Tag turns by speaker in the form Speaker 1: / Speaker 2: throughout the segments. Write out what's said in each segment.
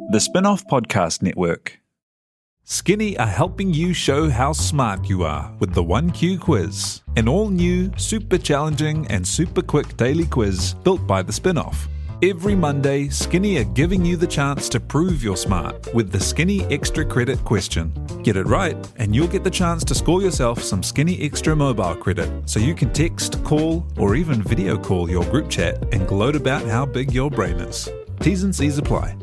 Speaker 1: The Spin-off Podcast Network. Skinny are helping you show how smart you are with the 1Q quiz, an all-new, super challenging and super quick daily quiz built by the Spin-off. Every Monday, Skinny are giving you the chance to prove you're smart with the Skinny Extra Credit question. Get it right, and you'll get the chance to score yourself some Skinny Extra mobile credit, so you can text, call, or even video call your group chat and gloat about how big your brain is. T's and C's apply.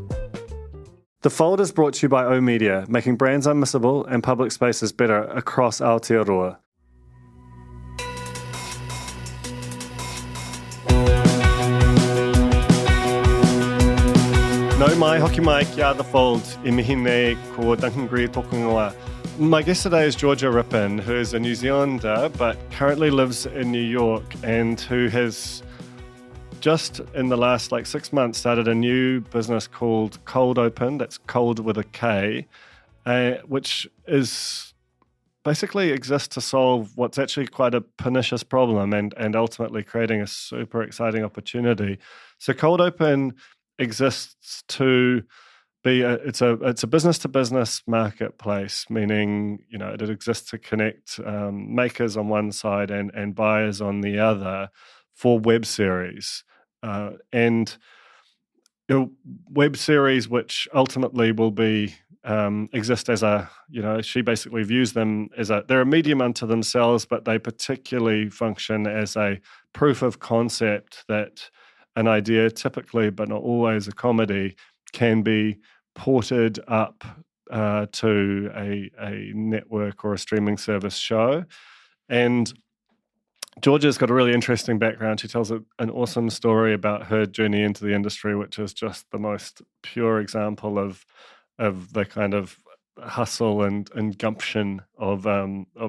Speaker 2: The Fold is brought to you by oMedia, making brands unmissable and public spaces better across Aotearoa. No mai, hoki mai, kia The Fold, e mihi nei ko Duncan tōku ingoa. My guest today is Georgia Rippin, who is a New Zealander but currently lives in New York and who has just in the last 6 months started a new business called Kold Open. That's Kold with a K, which is basically exists to solve what's actually quite a pernicious problem and ultimately creating a super exciting opportunity. So Kold Open exists to be it's a business to business marketplace, meaning it exists to connect makers on one side and buyers on the other for web series and web series which ultimately will be exist as a she basically views them as they're a medium unto themselves, but they particularly function as a proof of concept that an idea, typically but not always a comedy, can be ported up to a network or a streaming service show. And Georgia's got a really interesting background. She tells an awesome story about her journey into the industry, which is just the most pure example of the kind of hustle and gumption of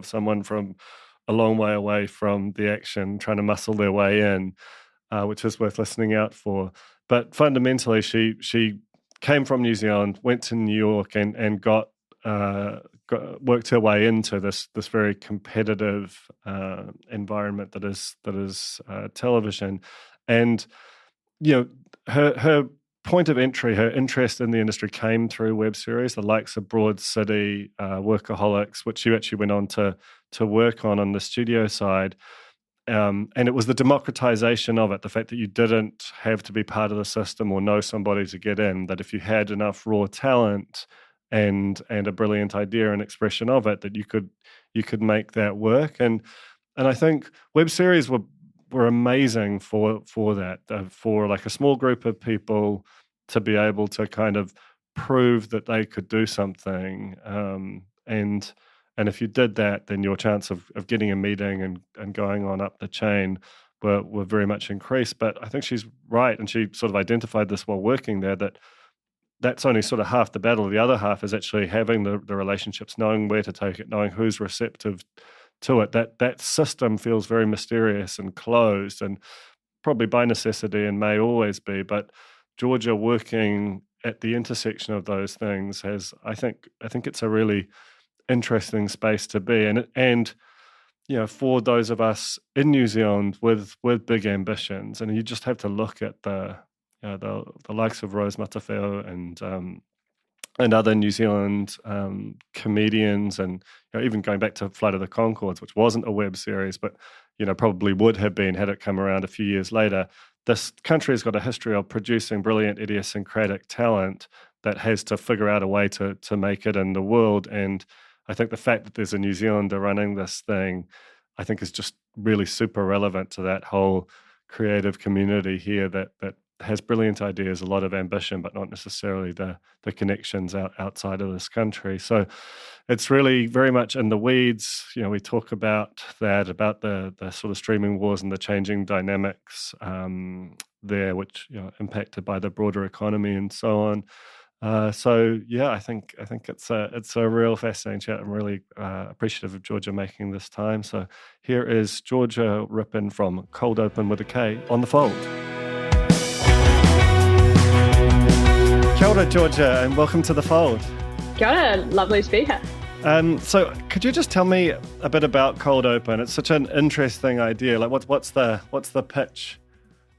Speaker 2: someone from a long way away from the action, trying to muscle their way in. Which is worth listening out for. But fundamentally, she came from New Zealand, went to New York, and got worked her way into this very competitive environment that is television. And her point of entry, her interest in the industry came through web series, the likes of Broad City, Workaholics, which she actually went on to work on the studio side. And it was the democratization of it, the fact that you didn't have to be part of the system or know somebody to get in, that if you had enough raw talent and a brilliant idea and expression of it, that you could make that work. And I think web series were amazing for that, for a small group of people to be able to kind of prove that they could do something. And if you did that, then your chance of getting a meeting and going on up the chain were very much increased. But I think she's right, and she sort of identified this while working there, that's only sort of half the battle. The other half is actually having the relationships, knowing where to take it, knowing who's receptive to it. That system feels very mysterious and closed, and probably by necessity and may always be. But Georgia working at the intersection of those things I think it's a really interesting space to be, and for those of us in New Zealand with big ambitions, and you just have to look at the likes of Rose Matawheo and other New Zealand comedians, and even going back to Flight of the Conchords, which wasn't a web series, but probably would have been had it come around a few years later. This country has got a history of producing brilliant idiosyncratic talent that has to figure out a way to make it in the world. And I think the fact that there's a New Zealander running this thing, I think is just really super relevant to that whole creative community here that has brilliant ideas, a lot of ambition, but not necessarily the connections outside of this country. So it's really very much in the weeds. We talk about that, about the sort of streaming wars and the changing dynamics there, which impacted by the broader economy and so on. So yeah, I think it's a real fascinating chat. I'm really appreciative of Georgia making this time. So here is Georgia Rippin from Kold Open with a K on The Fold. Kia ora, Georgia, and welcome to The Fold.
Speaker 3: Kia ora, lovely to be here.
Speaker 2: So could you just tell me a bit about Kold Open? It's such an interesting idea. What's the pitch?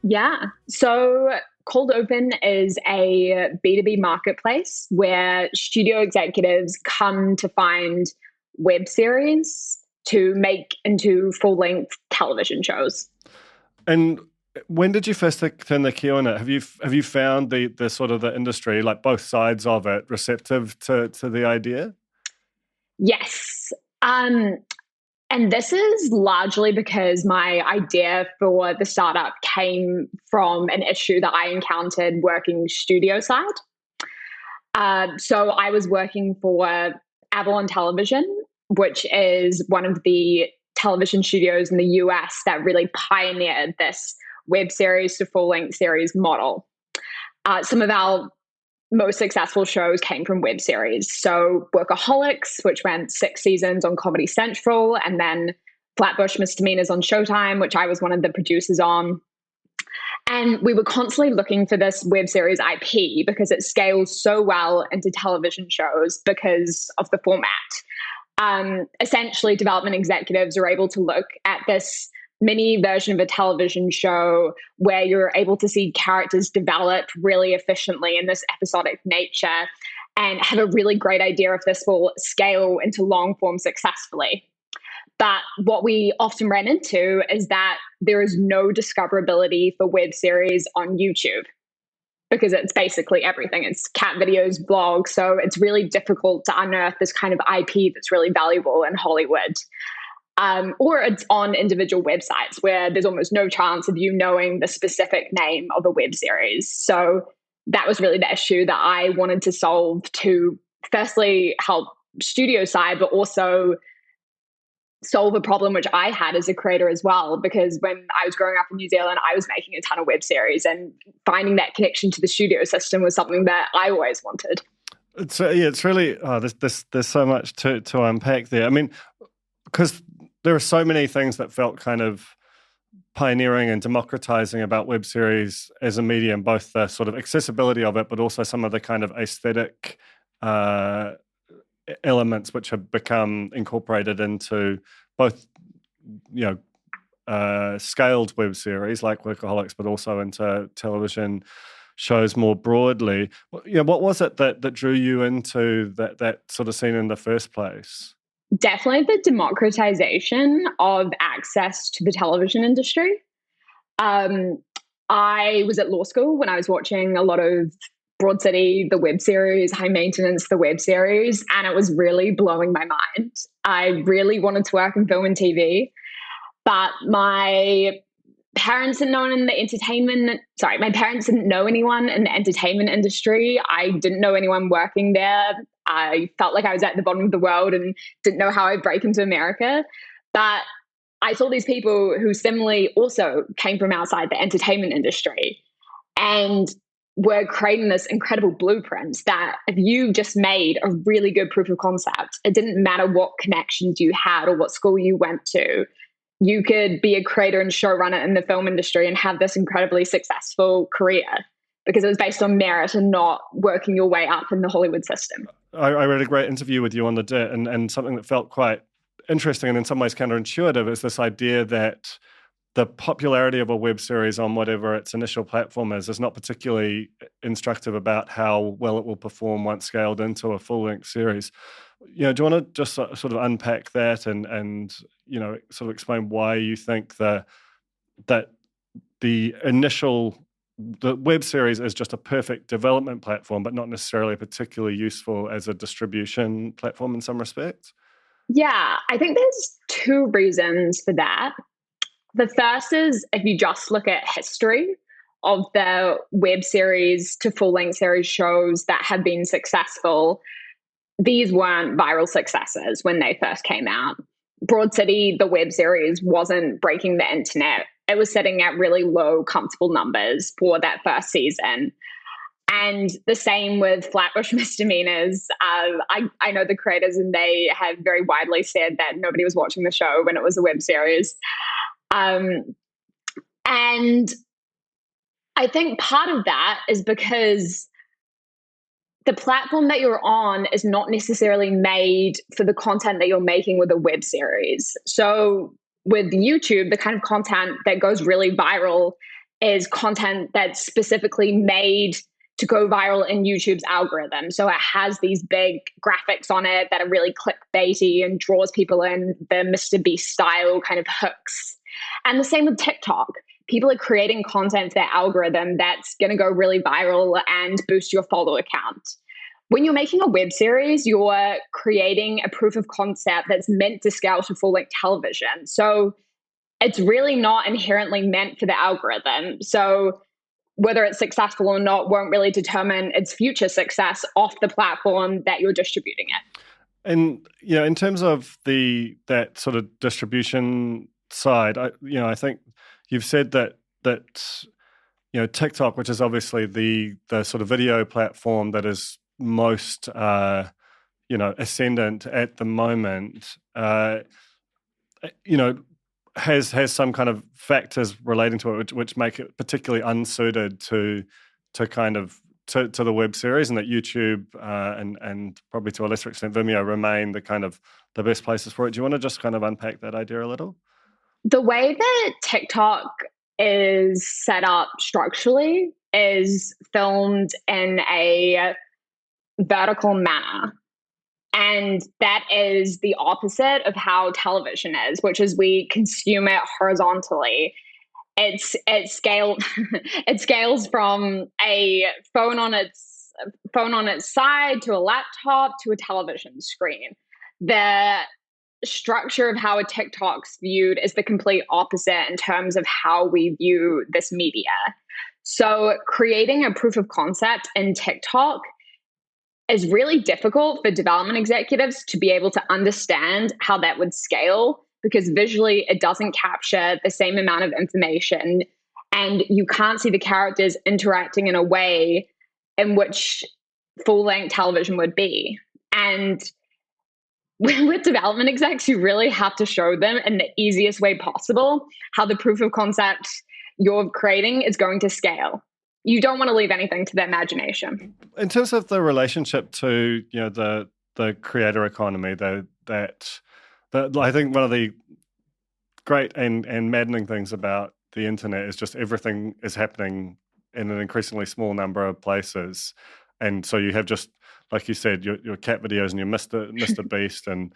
Speaker 3: Yeah. So Kold Open is a B2B marketplace where studio executives come to find web series to make into full-length television shows.
Speaker 2: And when did you first turn the key on it? Have you found the sort of the industry, like both sides of it, receptive to the idea?
Speaker 3: Yes. And this is largely because my idea for the startup came from an issue that I encountered working studio side. So I was working for Avalon Television, which is one of the television studios in the US that really pioneered this web series to full-length series model. Some of our most successful shows came from web series. So Workaholics, which went 6 seasons on Comedy Central, and then Flatbush Misdemeanors on Showtime, which I was one of the producers on. And we were constantly looking for this web series IP because it scales so well into television shows because of the format. Essentially, development executives are able to look at this mini version of a television show where you're able to see characters develop really efficiently in this episodic nature and have a really great idea if this will scale into long form successfully. But what we often ran into is that there is no discoverability for web series on YouTube because it's basically everything. It's cat videos, blogs. So it's really difficult to unearth this kind of IP that's really valuable in Hollywood. Or it's on individual websites where there's almost no chance of you knowing the specific name of a web series. So that was really the issue that I wanted to solve to firstly help studio side, but also solve a problem which I had as a creator as well. Because when I was growing up in New Zealand, I was making a ton of web series, and finding that connection to the studio system was something that I always wanted.
Speaker 2: It's really there's so much to unpack there. I mean, because there are so many things that felt kind of pioneering and democratizing about web series as a medium, both the sort of accessibility of it, but also some of the kind of aesthetic elements which have become incorporated into both, scaled web series like Workaholics, but also into television shows more broadly. What was it that drew you into that sort of scene in the first place?
Speaker 3: Definitely the democratization of access to the television industry. I was at law school when I was watching a lot of Broad City, the web series, High Maintenance, the web series, and it was really blowing my mind. I really wanted to work in film and TV, but my parents didn't know anyone in the entertainment industry. I didn't know anyone working there. I felt like I was at the bottom of the world and didn't know how I'd break into America. But I saw these people who similarly also came from outside the entertainment industry and were creating this incredible blueprint that if you just made a really good proof of concept, it didn't matter what connections you had or what school you went to, you could be a creator and showrunner in the film industry and have this incredibly successful career because it was based on merit and not working your way up in the Hollywood system.
Speaker 2: I read a great interview with you on the DIT, and something that felt quite interesting and in some ways counterintuitive is this idea that the popularity of a web series on whatever its initial platform is not particularly instructive about how well it will perform once scaled into a full-length series. Do you want to just sort of unpack that and sort of explain why you think that the web series is just a perfect development platform, but not necessarily particularly useful as a distribution platform in some respects?
Speaker 3: Yeah, I think there's 2 reasons for that. The first is if you just look at history of the web series to full-length series shows that have been successful, these weren't viral successes when they first came out. Broad City, the web series, wasn't breaking the internet. It was sitting at really low, comfortable numbers for that first season. And the same with Flatbush Misdemeanors. I know the creators, and they have very widely said that nobody was watching the show when it was a web series. And I think part of that is because the platform that you're on is not necessarily made for the content that you're making with a web series. So with YouTube, the kind of content that goes really viral is content that's specifically made to go viral in YouTube's algorithm. So it has these big graphics on it that are really clickbaity and draws people in, the Mr. Beast style kind of hooks. And the same with TikTok. People are creating content to their algorithm that's going to go really viral and boost your follower count. When you're making a web series, you're creating a proof of concept that's meant to scale to full-length television. So it's really not inherently meant for the algorithm. So whether it's successful or not won't really determine its future success off the platform that you're distributing it.
Speaker 2: And in terms of that sort of distribution side, I think you've said that TikTok, which is obviously the sort of video platform that is most ascendant at the moment, has some kind of factors relating to it which make it particularly unsuited to the web series, and that YouTube and probably to a lesser extent Vimeo remain the best places for it. Do you want to just kind of unpack that idea a little?
Speaker 3: The way that TikTok is set up structurally is filmed in a vertical manner. And that is the opposite of how television is, which is we consume it horizontally. It scales from a phone on its side to a laptop to a television screen. The structure of how a TikTok's viewed is the complete opposite in terms of how we view this media. So creating a proof of concept in TikTok is really difficult for development executives to be able to understand how that would scale, because visually it doesn't capture the same amount of information and you can't see the characters interacting in a way in which full-length television would be. And with development execs, you really have to show them in the easiest way possible how the proof of concept you're creating is going to scale. You don't want to leave anything to the imagination.
Speaker 2: In terms of the relationship to the creator economy, that I think one of the great and maddening things about the internet is just everything is happening in an increasingly small number of places, and so you have, just like you said, your cat videos and your Mr. Beast and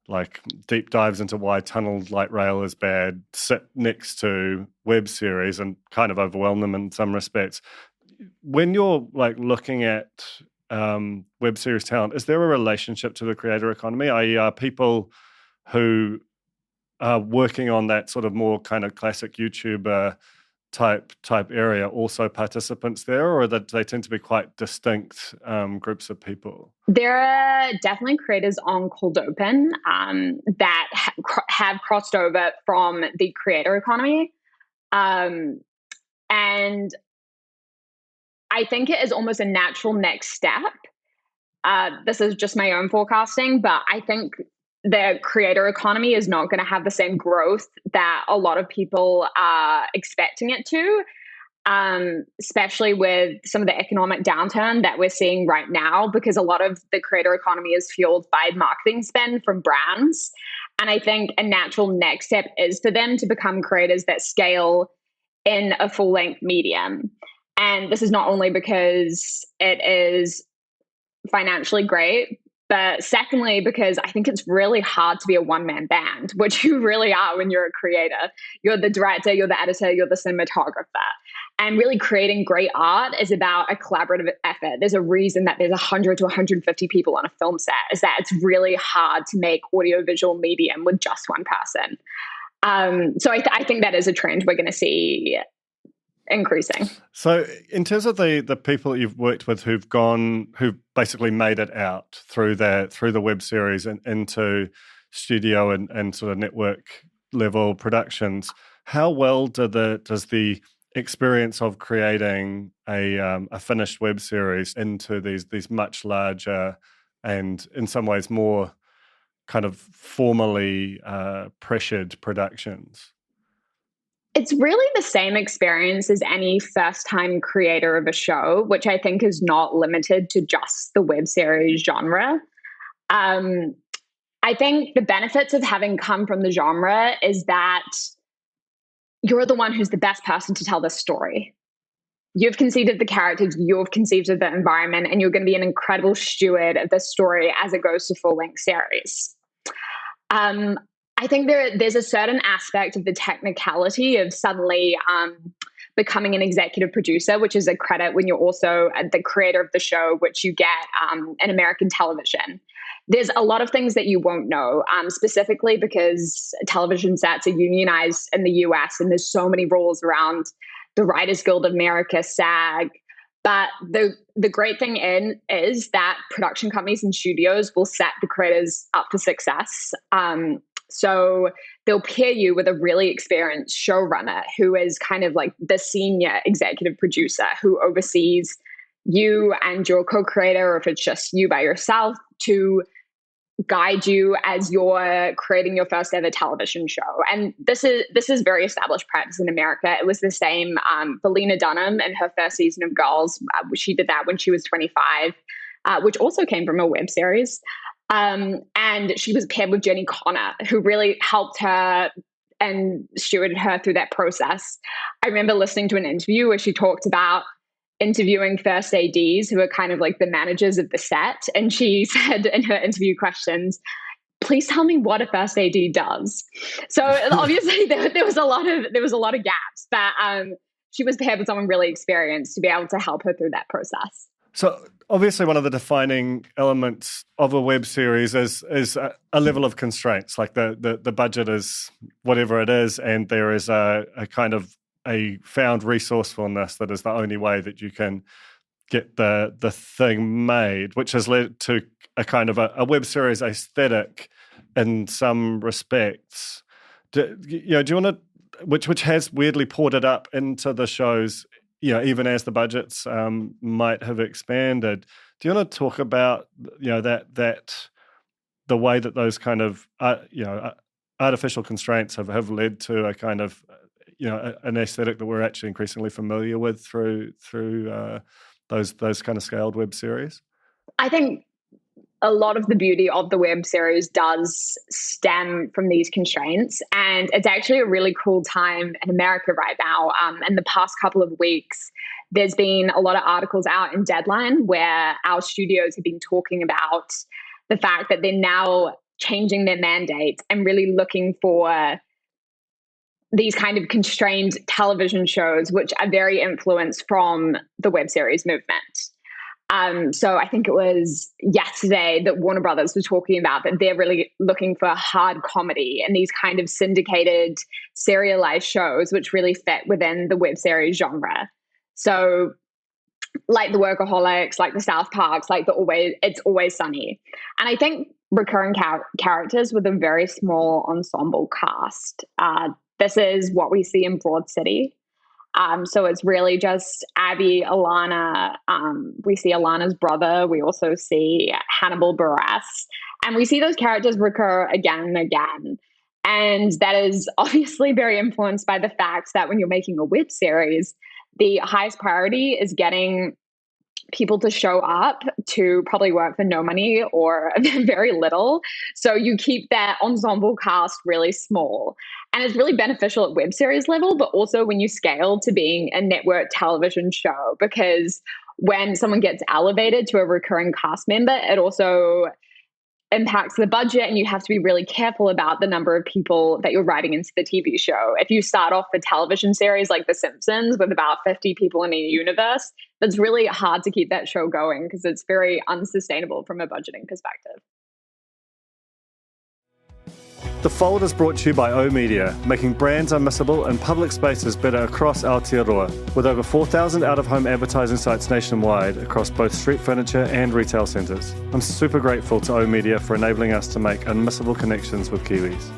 Speaker 2: like deep dives into why tunnel light rail is bad sit next to web series and kind of overwhelm them in some respects. When you're like looking at web series talent, is there a relationship to the creator economy? I.e., are people who are working on that sort of more kind of classic YouTuber type area also participants there, or that they tend to be quite distinct groups of people?
Speaker 3: There are definitely creators on Kold Open that have crossed over from the creator economy. And I think it is almost a natural next step. This is just my own forecasting, but I think the creator economy is not going to have the same growth that a lot of people are expecting it to, especially with some of the economic downturn that we're seeing right now, because a lot of the creator economy is fueled by marketing spend from brands. And I think a natural next step is for them to become creators that scale in a full-length medium. And this is not only because it is financially great, but secondly, because I think it's really hard to be a one-man band, which you really are when you're a creator. You're the director, you're the editor, you're the cinematographer. And really creating great art is about a collaborative effort. There's a reason that there's 100 to 150 people on a film set, is that it's really hard to make audiovisual medium with just one person. So I think that is a trend we're going to see increasing.
Speaker 2: So in terms of the people that you've worked with who've basically made it out through the web series and into studio and sort of network level productions, how well does the experience of creating a finished web series into these much larger and in some ways more kind of formally pressured productions?
Speaker 3: It's really the same experience as any first-time creator of a show, which I think is not limited to just the web series genre. I think the benefits of having come from the genre is that you're the one who's the best person to tell this story. You've conceived of the characters, you've conceived of the environment, and you're going to be an incredible steward of the story as it goes to full-length series. I think there's a certain aspect of the technicality of suddenly becoming an executive producer, which is a credit when you're also the creator of the show, which you get in American television. There's a lot of things that you won't know, specifically because television sets are unionized in the US, and there's so many rules around the Writers Guild of America, SAG. But the great thing is that production companies and studios will set the creators up for success. So they'll pair you with a really experienced showrunner who is kind of like the senior executive producer who oversees you and your co-creator, or if it's just you by yourself, to guide you as you're creating your first ever television show. And this is very established practice in America. It was the same for Lena Dunham in her first season of Girls. She did that when she was 25, which also came from a web series. And she was paired with Jenny Connor, who really helped her and stewarded her through that process. I remember listening to an interview where she talked about interviewing first ADs who are kind of like the managers of the set. And she said in her interview questions, please tell me what a first AD does. So obviously there was a lot of gaps, but she was paired with someone really experienced to be able to help her through that process.
Speaker 2: So obviously one of the defining elements of a web series is a level of constraints, like the budget is whatever it is, and there is a kind of a found resourcefulness that is the only way that you can get the thing made, which has led to a kind of a web series aesthetic in some respects. Do you want to, which has weirdly ported up into the shows, even as the budgets might have expanded. Do you want to talk about that the way that those kind of artificial constraints have led to a kind of an aesthetic that we're actually increasingly familiar with through those kind of scaled web series? I
Speaker 3: think a lot of the beauty of the web series does stem from these constraints. And it's actually a really cool time in America right now. In the past couple of weeks, there's been a lot of articles out in Deadline where our studios have been talking about the fact that they're now changing their mandates and really looking for these kind of constrained television shows, which are very influenced from the web series movement. So I think it was yesterday that Warner Brothers was talking about that they're really looking for hard comedy and these kind of syndicated serialized shows, which really fit within the web series genre. So like the Workaholics, like the South Parks, like It's Always Sunny. And I think recurring characters with a very small ensemble cast. This is what we see in Broad City. So it's really just Abby, Alana. We see Alana's brother. We also see Hannibal Buress. And we see those characters recur again and again. And that is obviously very influenced by the fact that when you're making a web series, the highest priority is getting people to show up to probably work for no money or very little. So you keep that ensemble cast really small. And it's really beneficial at web series level, but also when you scale to being a network television show, because when someone gets elevated to a recurring cast member, it also impacts the budget, and you have to be really careful about the number of people that you're writing into the TV show. If you start off a television series like The Simpsons with about 50 people in a universe, that's really hard to keep that show going because it's very unsustainable from a budgeting perspective.
Speaker 2: The Fold is brought to you by oOh!media, making brands unmissable and public spaces better across Aotearoa, with over 4,000 out-of-home advertising sites nationwide across both street furniture and retail centres. I'm super grateful to oOh!media for enabling us to make unmissable connections with Kiwis.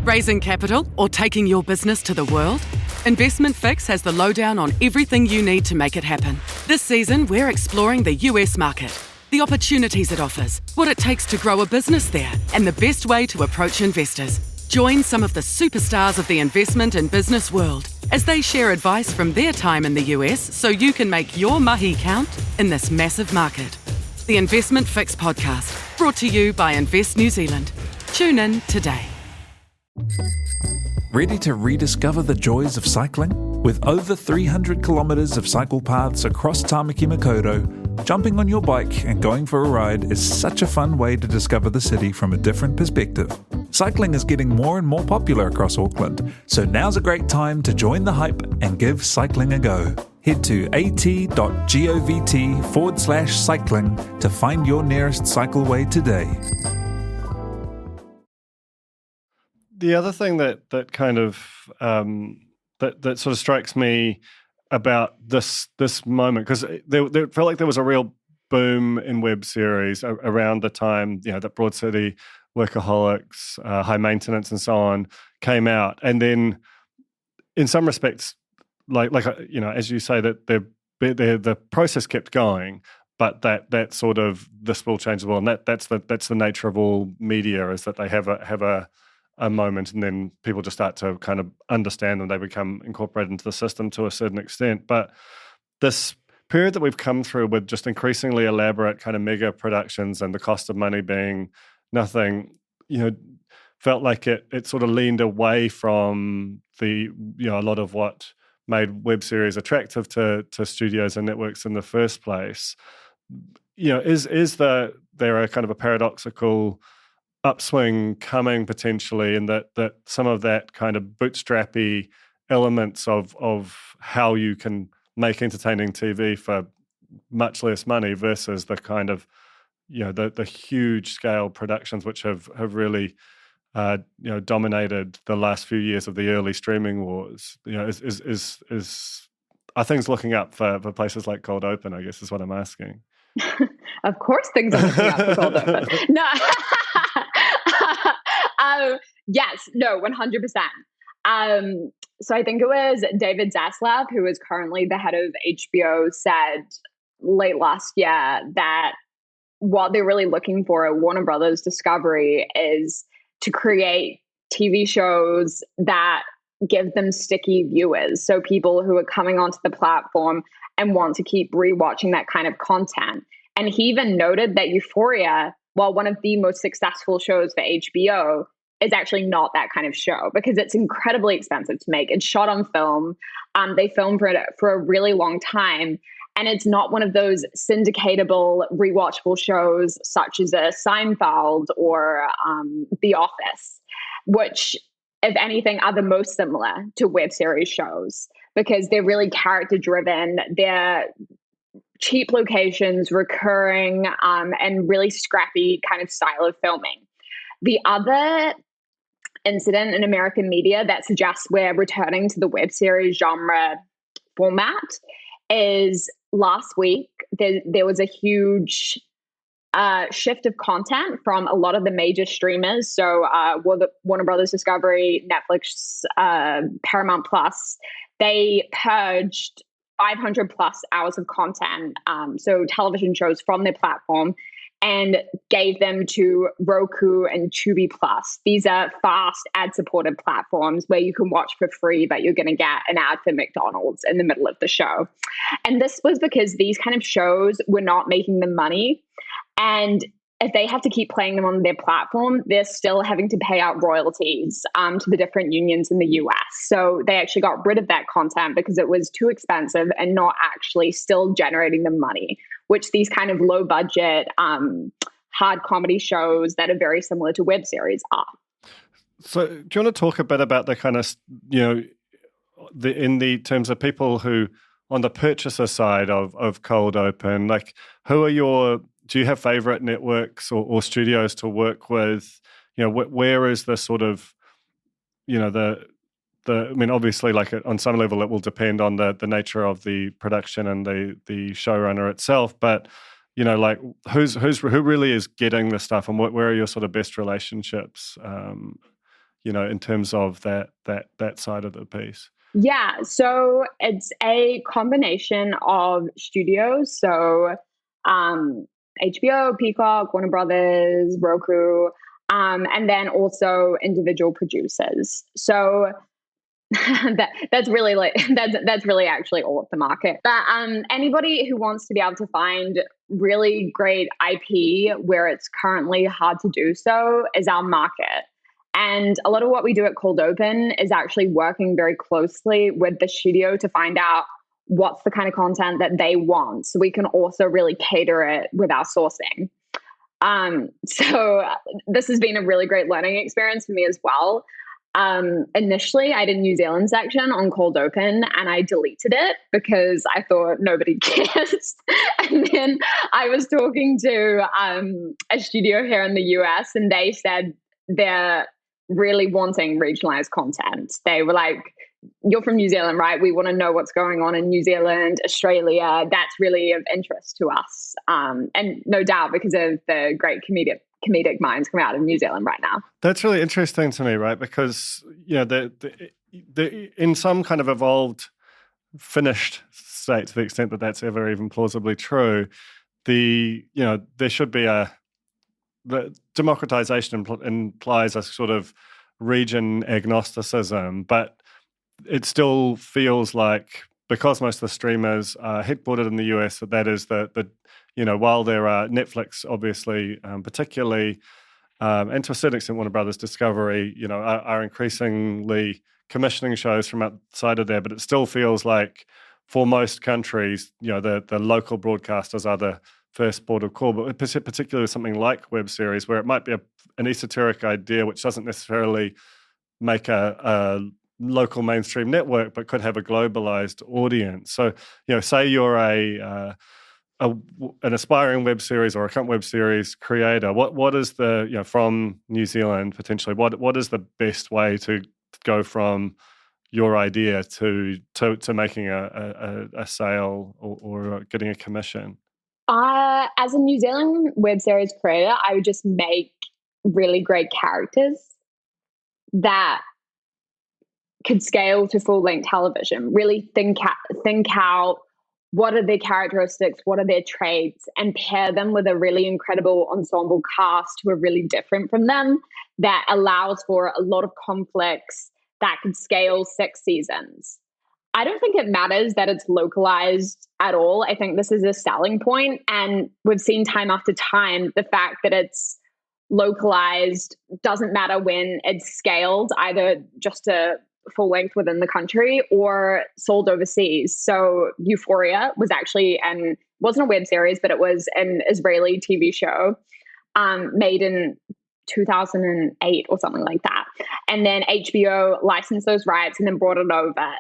Speaker 4: Raising capital or taking your business to the world? Investment Fix has the lowdown on everything you need to make it happen. This season, we're exploring the US market, the opportunities it offers, what it takes to grow a business there, and the best way to approach investors. Join some of the superstars of the investment and business world as they share advice from their time in the US so you can make your mahi count in this massive market. The Investment Fix podcast, brought to you by Invest New Zealand. Tune in today.
Speaker 1: Ready to rediscover the joys of cycling? With over 300 kilometres of cycle paths across Tamaki Makaurau, jumping on your bike and going for a ride is such a fun way to discover the city from a different perspective. Cycling is getting more and more popular across Auckland, so now's a great time to join the hype and give cycling a go. Head to at.govt/cycling to find your nearest cycleway today.
Speaker 2: The other thing that kind of that sort of strikes me about this moment, because there felt like there was a real boom in web series around the time that Broad City, Workaholics, High Maintenance, and so on came out, and then in some respects, like as you say, that the process kept going, but that sort of this will change the world, and that's the nature of all media, is that they have a moment, and then people just start to kind of understand and they become incorporated into the system to a certain extent. But this period that we've come through with just increasingly elaborate kind of mega productions and the cost of money being nothing, felt like it sort of leaned away from a lot of what made web series attractive to studios and networks in the first place. Is there a kind of a paradoxical upswing coming potentially, and that some of that kind of bootstrappy elements of how you can make entertaining TV for much less money versus the kind of the huge scale productions which have really dominated the last few years of the early streaming wars, are things looking up for places like Kold Open, I guess is what I'm asking.
Speaker 3: Of course things are looking up for Kold Open. No. Yes, no, 100%. So I think it was David Zaslav, who is currently the head of HBO, said late last year that what they're really looking for at Warner Brothers Discovery is to create TV shows that give them sticky viewers. So people who are coming onto the platform and want to keep rewatching that kind of content. And he even noted that Euphoria, while one of the most successful shows for HBO, is actually not that kind of show because it's incredibly expensive to make. It's shot on film. They filmed for a really long time. And it's not one of those syndicatable, rewatchable shows such as a Seinfeld or The Office, which, if anything, are the most similar to web series shows because they're really character-driven. They're cheap locations, recurring, and really scrappy kind of style of filming. The other incident in American media that suggests we're returning to the web series genre format is last week, there was a huge shift of content from a lot of the major streamers. So Warner Brothers Discovery, Netflix, Paramount Plus, they purged 500 plus hours of content, so television shows from their platform, and gave them to Roku and Tubi Plus. These are fast ad-supported platforms where you can watch for free, but you're going to get an ad for McDonald's in the middle of the show. And this was because these kind of shows were not making them money. And if they have to keep playing them on their platform, they're still having to pay out royalties to the different unions in the US. So they actually got rid of that content because it was too expensive and not actually still generating them money, which these kind of low budget, hard comedy shows that are very similar to web series are.
Speaker 2: So do you want to talk a bit about the kind of, in the terms of people who, on the purchaser side of Kold Open, like do you have favorite networks or studios to work with? Where is the sort of, obviously, like on some level, it will depend on the nature of the production and the showrunner itself. But who really is getting the stuff, and where are your sort of best relationships? In terms of that side of the piece.
Speaker 3: Yeah, so it's a combination of studios. So HBO, Peacock, Warner Brothers, Roku, and then also individual producers. So that's really actually all of the market. But anybody who wants to be able to find really great IP where it's currently hard to do so is our market. And a lot of what we do at Kold Open is actually working very closely with the studio to find out what's the kind of content that they want, so we can also really cater it with our sourcing. So this has been a really great learning experience for me as well. Initially, I did a New Zealand section on Kold Open and I deleted it because I thought nobody cares. And then I was talking to a studio here in the US and they said they're really wanting regionalized content. They were like, you're from New Zealand, right? We want to know what's going on in New Zealand, Australia. That's really of interest to us. And no doubt because of the great comedic minds coming out of New Zealand right now.
Speaker 2: That's really interesting to me, right? Because, the in some kind of evolved, finished state, to the extent that that's ever even plausibly true, there should be the democratization implies a sort of region agnosticism, but it still feels like, because most of the streamers are headquartered in the US, that is while there are Netflix, obviously, particularly, and to a certain extent Warner Brothers Discovery, are increasingly commissioning shows from outside of there, but it still feels like for most countries, the local broadcasters are the first port of call, but particularly something like web series, where it might be an esoteric idea which doesn't necessarily make a local mainstream network, but could have a globalized audience. So, say you're an aspiring web series or a current web series creator. What is the from New Zealand potentially? What is the best way to go from your idea to making a sale or getting a commission?
Speaker 3: As a New Zealand web series creator, I would just make really great characters that could scale to full-length television. Really think out what are their characteristics, what are their traits, and pair them with a really incredible ensemble cast who are really different from them, that allows for a lot of conflicts that could scale 6 seasons. I don't think it matters that it's localized at all. I think this is a selling point, and we've seen time after time the fact that it's localized doesn't matter when it's scaled, either just to full length within the country or sold overseas. So Euphoria was actually, and wasn't a web series, but it was an Israeli TV show made in 2008 or something like that. And then HBO licensed those rights and then brought it over.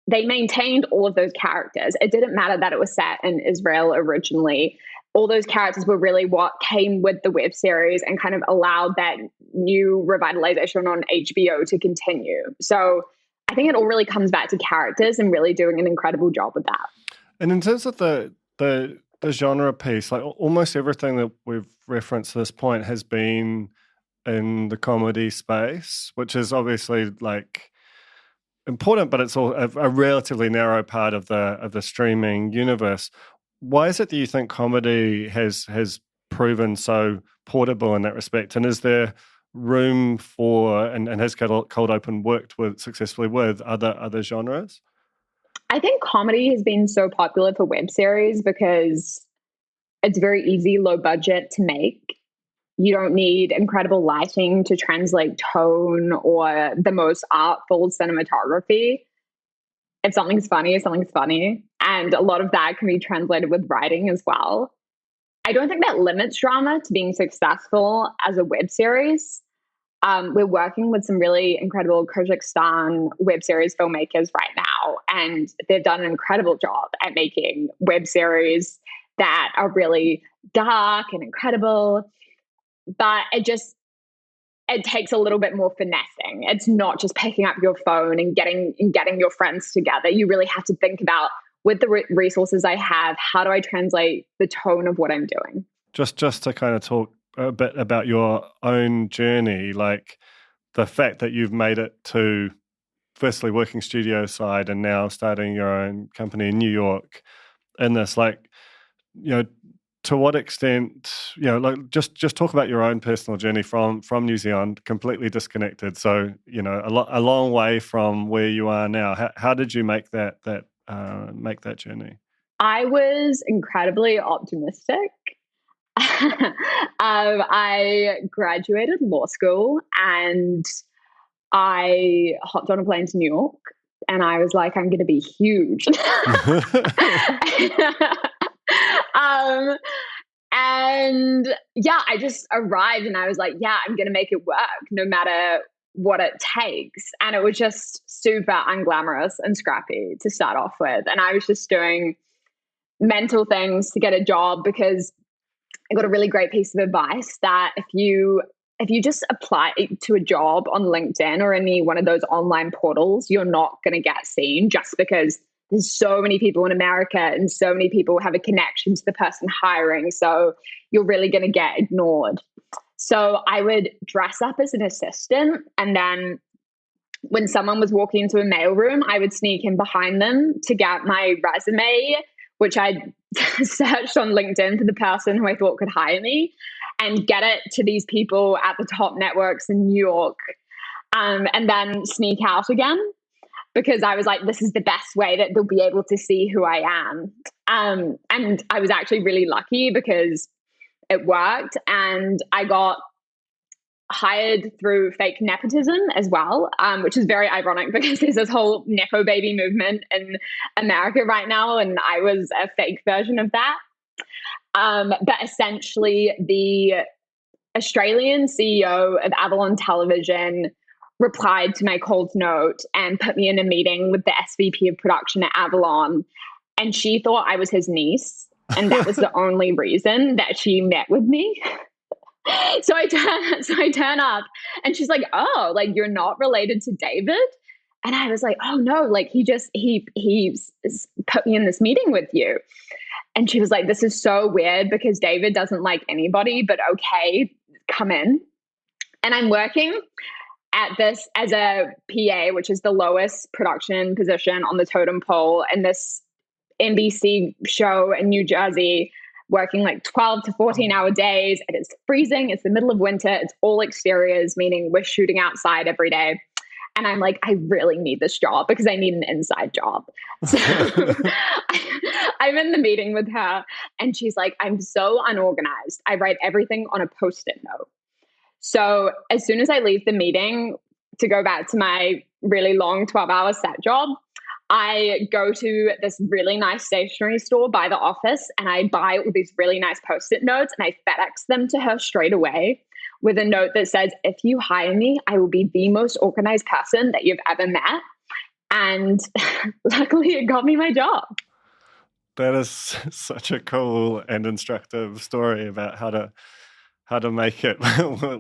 Speaker 3: They maintained all of those characters. It didn't matter that it was set in Israel originally. All those characters were really what came with the web series and kind of allowed that new revitalization on HBO to continue. So I think it all really comes back to characters and really doing an incredible job with that.
Speaker 2: And in terms of the genre piece, like almost everything that we've referenced to this point has been in the comedy space, which is obviously like important, but it's all a relatively narrow part of the streaming universe. Why is it that you think comedy has proven so portable in that respect? And is there room for, and has Kold Open worked successfully with other genres?
Speaker 3: I think comedy has been so popular for web series because it's very easy, low budget to make. You don't need incredible lighting to translate tone or the most artful cinematography. If something's funny, something's funny. And a lot of that can be translated with writing as well. I don't think that limits drama to being successful as a web series. We're working with some really incredible Kazakhstan web series filmmakers right now, and they've done an incredible job at making web series that are really dark and incredible. But it takes a little bit more finessing. It's not just picking up your phone and getting your friends together. You really have to think about, with the resources I have, how do I translate the tone of what I'm doing? Just
Speaker 2: to kind of talk a bit about your own journey, like the fact that you've made it to firstly working studio side and now starting your own company in New York, in this, like, to what extent, like just talk about your own personal journey from New Zealand, completely disconnected. So, a long way from where you are now. How did you make that journey?
Speaker 3: I was incredibly optimistic. I graduated law school and I hopped on a plane to New York and I was like, I'm going to be huge. And yeah, I just arrived and I was like, yeah, I'm going to make it work no matter what it takes. And it was just super unglamorous and scrappy to start off with. And I was just doing mental things to get a job because I got a really great piece of advice that if you just apply to a job on LinkedIn or any one of those online portals, you're not going to get seen just because there's so many people in America and so many people have a connection to the person hiring. So you're really going to get ignored. So I would dress up as an assistant. And then when someone was walking into a mailroom, I would sneak in behind them to get my resume, which I searched on LinkedIn for the person who I thought could hire me, and get it to these people at the top networks in New York, and then sneak out again. Because I was like, this is the best way that they'll be able to see who I am. And I was actually really lucky because it worked. And I got hired through fake nepotism as well, which is very ironic because there's this whole nepo baby movement in America right now. And I was a fake version of that. But essentially, the Australian CEO of Avalon Television replied to my cold note and put me in a meeting with the SVP of production at Avalon. And she thought I was his niece. And that was the only reason that she met with me. So I turn up and she's like, oh, like you're not related to David? And I was like, oh no, like he put me in this meeting with you. And she was like, this is so weird because David doesn't like anybody, but okay, come in. And I'm working at this as a PA, which is the lowest production position on the totem pole in this NBC show in New Jersey, working like 12 to 14 hour days. It is freezing. It's the middle of winter. It's all exteriors, meaning we're shooting outside every day. And I'm like, I really need this job because I need an inside job. So I'm in the meeting with her and she's like, I'm so unorganized. I write everything on a Post-it note. So as soon as I leave the meeting to go back to my really long 12-hour set job, I go to this really nice stationery store by the office and I buy all these really nice Post-it notes and I FedEx them to her straight away with a note that says, if you hire me, I will be the most organized person that you've ever met. And luckily it got me my job.
Speaker 2: That is such a cool and instructive story about how to make it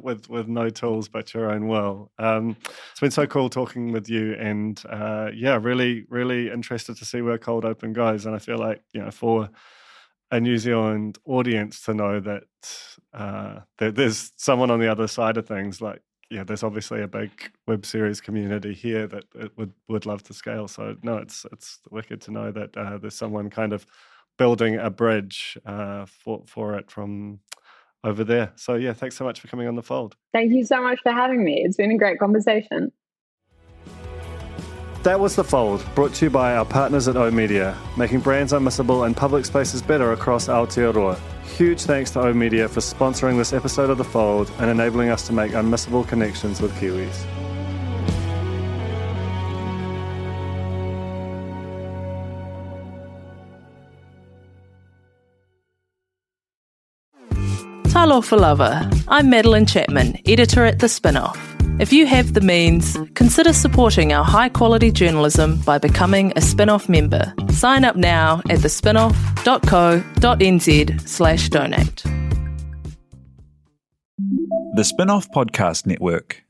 Speaker 2: with no tools but your own will. It's been so cool talking with you, and really, really interested to see where Kold Open goes. And I feel like, for a New Zealand audience to know that there's someone on the other side of things, like, there's obviously a big web series community here that it would love to scale. So no, it's wicked to know that there's someone kind of building a bridge for it from over there. So yeah, thanks so much for coming on The Fold.
Speaker 3: Thank you so much for having me. It's been a great conversation.
Speaker 2: That was The Fold, brought to you by our partners at oOh!media, making brands unmissable and public spaces better across Aotearoa. Huge thanks to oOh!media for sponsoring this episode of The Fold and enabling us to make unmissable connections with Kiwis.
Speaker 5: Talofa lover, I'm Madeline Chapman, editor at The Spinoff. If you have the means, consider supporting our high-quality journalism by becoming a Spinoff member. Sign up now at thespinoff.co.nz/donate.
Speaker 1: The Spinoff Podcast Network.